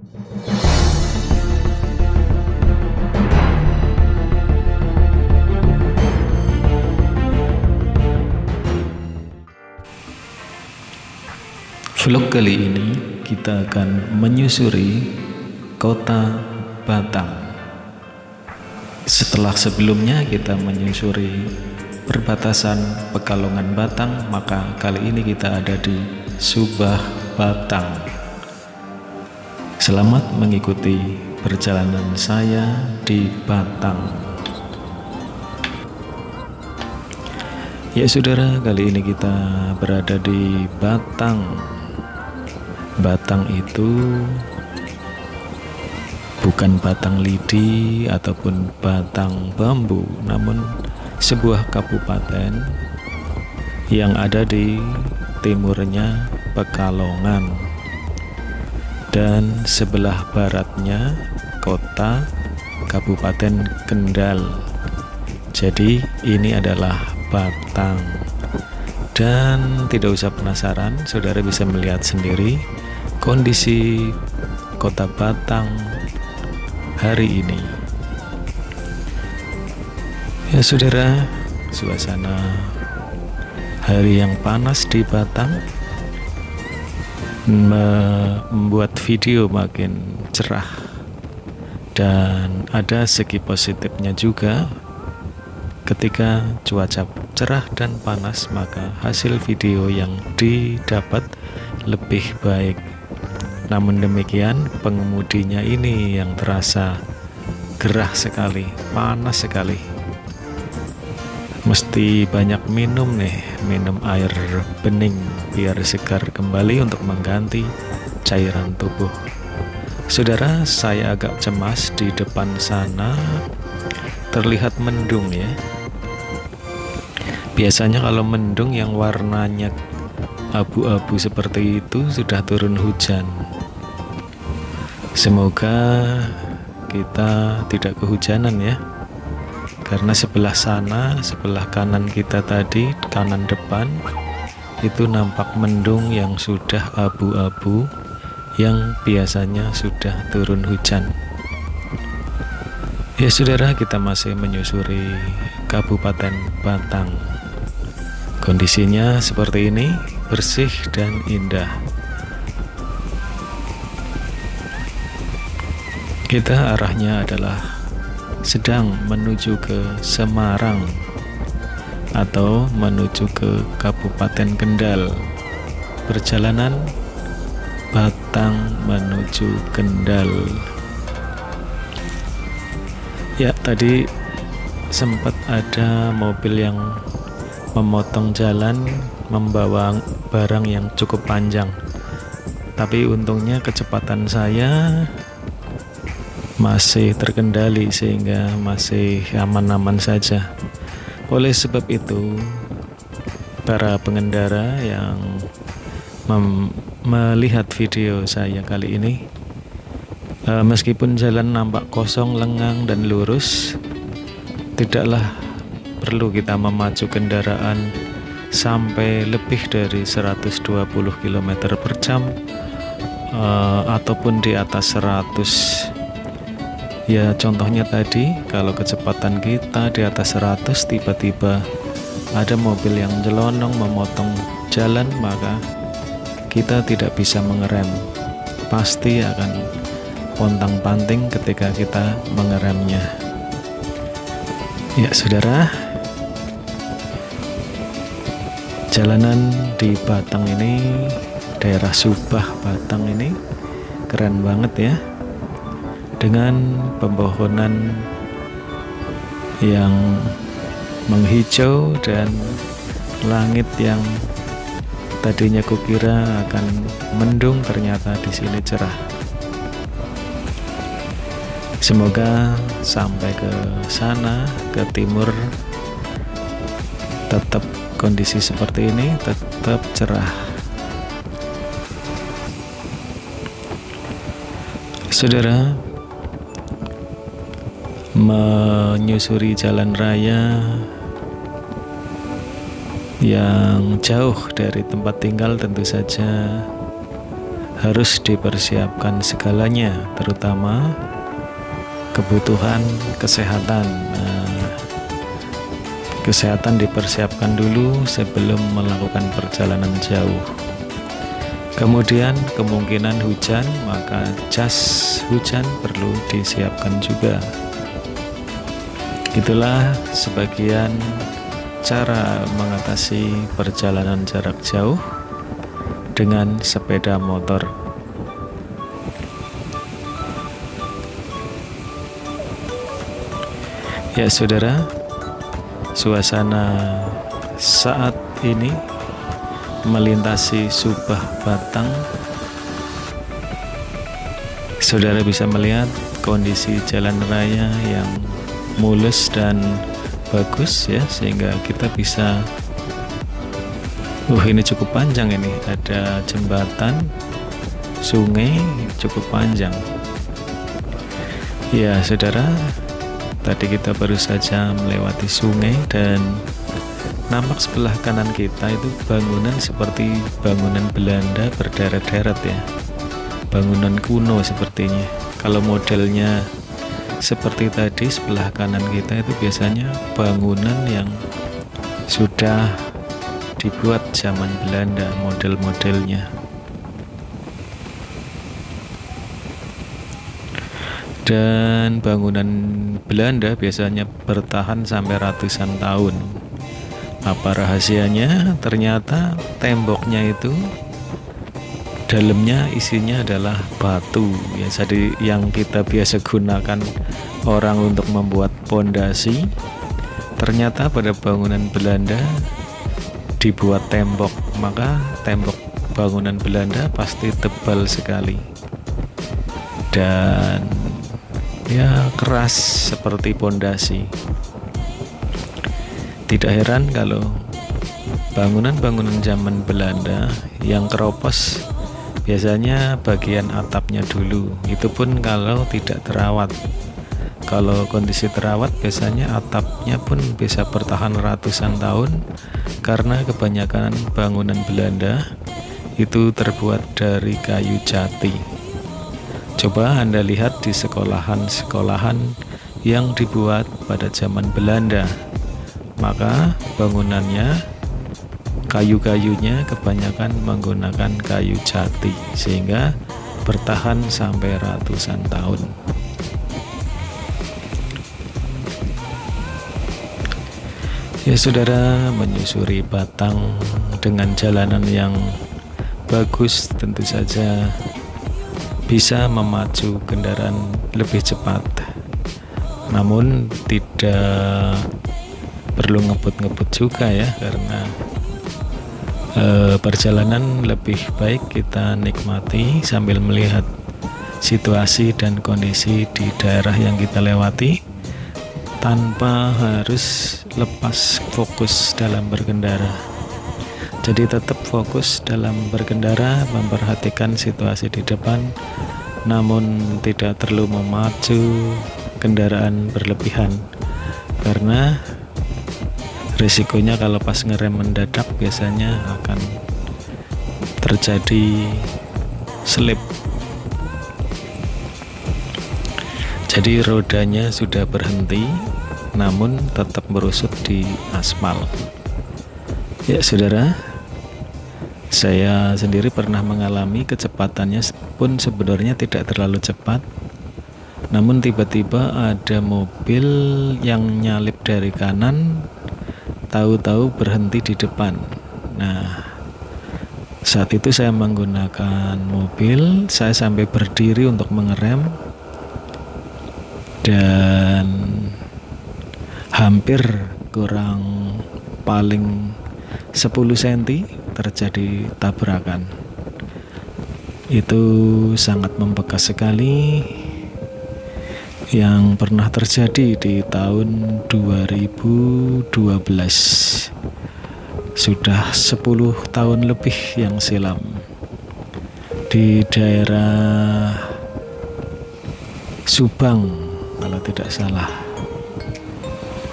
Vlog kali ini kita akan menyusuri kota Batang. Setelah sebelumnya kita menyusuri perbatasan Pekalongan Batang, maka kali ini kita ada di Subah Batang. Selamat mengikuti perjalanan saya di Batang. Ya saudara, kali ini kita berada di Batang. Batang itu bukan batang lidi ataupun batang bambu, namun sebuah kabupaten yang ada di timurnya Pekalongan dan sebelah baratnya kota Kabupaten Kendal. Jadi ini adalah Batang. Dan tidak usah penasaran, saudara bisa melihat sendiri kondisi kota Batang hari ini. Ya saudara, suasana hari yang panas di Batang membuat video makin cerah, dan ada segi positifnya juga. Ketika cuaca cerah dan panas, maka hasil video yang didapat lebih baik. Namun demikian, pengemudinya ini yang terasa gerah sekali, panas sekali. Mesti banyak minum air bening biar segar kembali untuk mengganti cairan tubuh. Saudara, saya agak cemas di depan sana terlihat mendung ya. Biasanya kalau mendung yang warnanya abu-abu seperti itu sudah turun hujan. Semoga kita tidak kehujanan ya, karena sebelah sana, sebelah kanan kita tadi, kanan depan itu nampak mendung yang sudah abu-abu, yang biasanya sudah turun hujan. Ya saudara, kita masih menyusuri Kabupaten Batang. Kondisinya seperti ini, bersih dan indah. Kita arahnya adalah sedang menuju ke Semarang atau menuju ke Kabupaten Kendal. Perjalanan Batang menuju Kendal. Ya, tadi sempat ada mobil yang memotong jalan membawa barang yang cukup panjang, tapi untungnya kecepatan saya masih terkendali sehingga masih aman-aman saja. Oleh sebab itu, para pengendara yang melihat video saya kali ini, meskipun jalan nampak kosong, lengang dan lurus, tidaklah perlu kita memacu kendaraan sampai lebih dari 120 km per jam ataupun di atas 100. Ya contohnya tadi, kalau kecepatan kita di atas 100, tiba-tiba ada mobil yang nyelonong memotong jalan, maka kita tidak bisa mengerem. Pasti akan pontang-panting ketika kita mengeremnya. Ya saudara, jalanan di Batang ini, daerah Subah Batang ini keren banget ya, dengan pepohonan yang menghijau dan langit yang tadinya kukira akan mendung, ternyata di sini cerah. Semoga sampai ke sana, ke timur, tetap kondisi seperti ini, tetap cerah. Saudara, menyusuri jalan raya yang jauh dari tempat tinggal tentu saja harus dipersiapkan segalanya, terutama kebutuhan kesehatan. Kesehatan dipersiapkan dulu sebelum melakukan perjalanan jauh. Kemudian kemungkinan hujan, maka jas hujan perlu disiapkan juga. Itulah sebagian cara mengatasi perjalanan jarak jauh dengan sepeda motor. Ya saudara, suasana saat ini melintasi Subah Batang. Saudara bisa melihat kondisi jalan raya yang mulus dan bagus ya, sehingga kita bisa ini cukup panjang, ini ada jembatan sungai cukup panjang ya saudara. Tadi kita baru saja melewati sungai dan nampak sebelah kanan kita itu bangunan seperti bangunan Belanda berderet-deret ya, bangunan kuno sepertinya. Kalau modelnya seperti tadi sebelah kanan kita itu biasanya bangunan yang sudah dibuat zaman Belanda model-modelnya. Dan bangunan Belanda biasanya bertahan sampai ratusan tahun. Apa rahasianya? Ternyata temboknya itu dalamnya isinya adalah batu ya, jadi yang kita biasa gunakan orang untuk membuat pondasi, ternyata pada bangunan Belanda dibuat tembok, maka tembok bangunan Belanda pasti tebal sekali dan ya keras seperti pondasi. Tidak heran kalau bangunan-bangunan zaman Belanda yang keropos biasanya bagian atapnya dulu, itu pun kalau tidak terawat. Kalau kondisi terawat biasanya atapnya pun bisa bertahan ratusan tahun, karena kebanyakan bangunan Belanda itu terbuat dari kayu jati. Coba Anda lihat di sekolahan-sekolahan yang dibuat pada zaman Belanda, maka bangunannya, kayu-kayunya kebanyakan menggunakan kayu jati sehingga bertahan sampai ratusan tahun. Ya saudara, menyusuri Batang dengan jalanan yang bagus tentu saja bisa memacu kendaraan lebih cepat, namun tidak perlu ngebut-ngebut juga ya, karena perjalanan lebih baik kita nikmati sambil melihat situasi dan kondisi di daerah yang kita lewati tanpa harus lepas fokus dalam berkendara. Jadi tetap fokus dalam berkendara, memperhatikan situasi di depan, namun tidak terlalu memacu kendaraan berlebihan, karena risikonya kalau pas ngerem mendadak biasanya akan terjadi slip. Jadi rodanya sudah berhenti namun tetap merusut di aspal. Ya saudara, saya sendiri pernah mengalami kecepatannya pun sebenarnya tidak terlalu cepat, namun tiba-tiba ada mobil yang nyalip dari kanan, tahu-tahu berhenti di depan. Nah, saat itu saya menggunakan mobil, saya sampai berdiri untuk mengerem dan hampir kurang paling 10 cm terjadi tabrakan. Itu sangat membekas sekali, yang pernah terjadi di tahun 2012. Sudah 10 tahun lebih yang silam, di daerah Subang kalau tidak salah.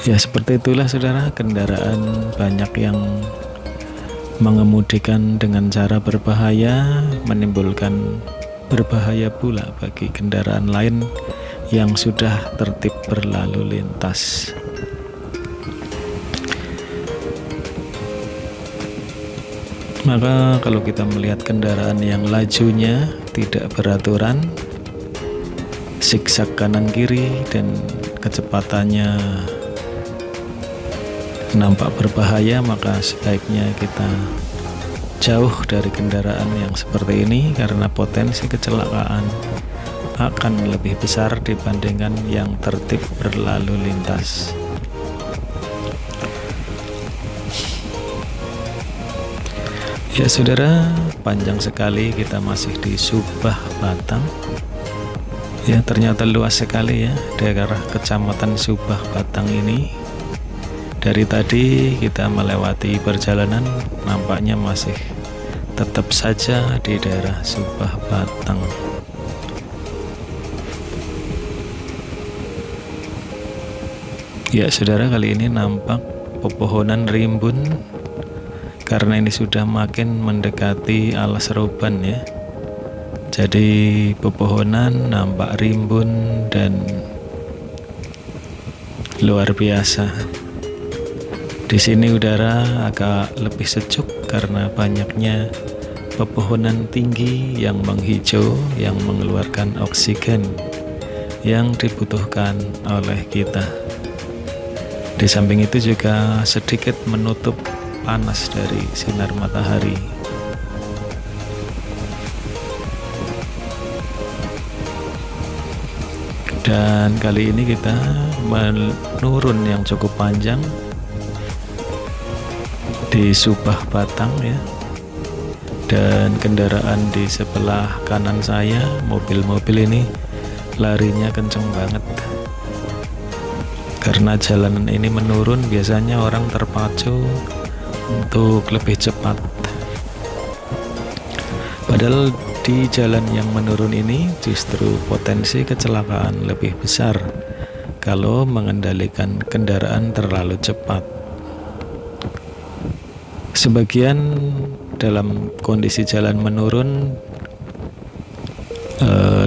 Ya seperti itulah saudara, kendaraan banyak yang mengemudikan dengan cara berbahaya menimbulkan berbahaya pula bagi kendaraan lain yang sudah tertib berlalu lintas. Maka kalau kita melihat kendaraan yang lajunya tidak beraturan, zigzag kanan kiri dan kecepatannya nampak berbahaya, maka sebaiknya kita jauh dari kendaraan yang seperti ini karena potensi kecelakaan akan lebih besar dibandingkan yang tertib berlalu lintas. Ya saudara, panjang sekali kita masih di Subah Batang. Ya ternyata luas sekali ya daerah kecamatan Subah Batang ini. Dari tadi kita melewati perjalanan nampaknya masih tetap saja di daerah Subah Batang. Ya saudara, kali ini nampak pepohonan rimbun karena ini sudah makin mendekati alas roban ya. Jadi pepohonan nampak rimbun dan luar biasa. Di sini udara agak lebih sejuk karena banyaknya pepohonan tinggi yang menghijau yang mengeluarkan oksigen yang dibutuhkan oleh kita. Di samping itu juga sedikit menutup panas dari sinar matahari. Dan kali ini kita menurun yang cukup panjang di Subah Batang ya. Dan kendaraan di sebelah kanan saya, mobil-mobil ini larinya kenceng banget. Karena jalanan ini menurun, biasanya orang terpacu untuk lebih cepat. Padahal di jalan yang menurun ini justru potensi kecelakaan lebih besar kalau mengendalikan kendaraan terlalu cepat. Sebagian dalam kondisi jalan menurun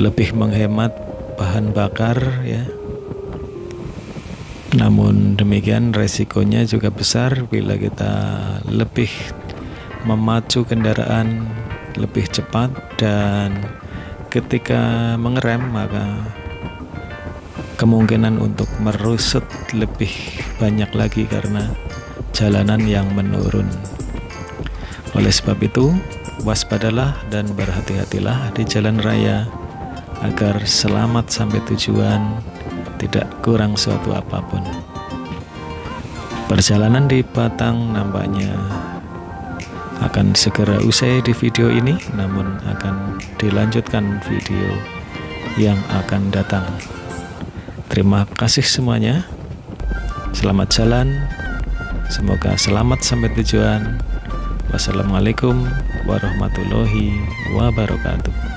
lebih menghemat bahan bakar ya. Namun demikian resikonya juga besar bila kita lebih memacu kendaraan lebih cepat, dan ketika mengerem maka kemungkinan untuk merusut lebih banyak lagi karena jalanan yang menurun. Oleh sebab itu, waspadalah dan berhati-hatilah di jalan raya agar selamat sampai tujuan, tidak kurang suatu apapun. Perjalanan di Batang nampaknya akan segera usai di video ini, namun akan dilanjutkan video yang akan datang. Terima kasih semuanya. Selamat jalan. Semoga selamat sampai tujuan. Wassalamualaikum warahmatullahi wabarakatuh.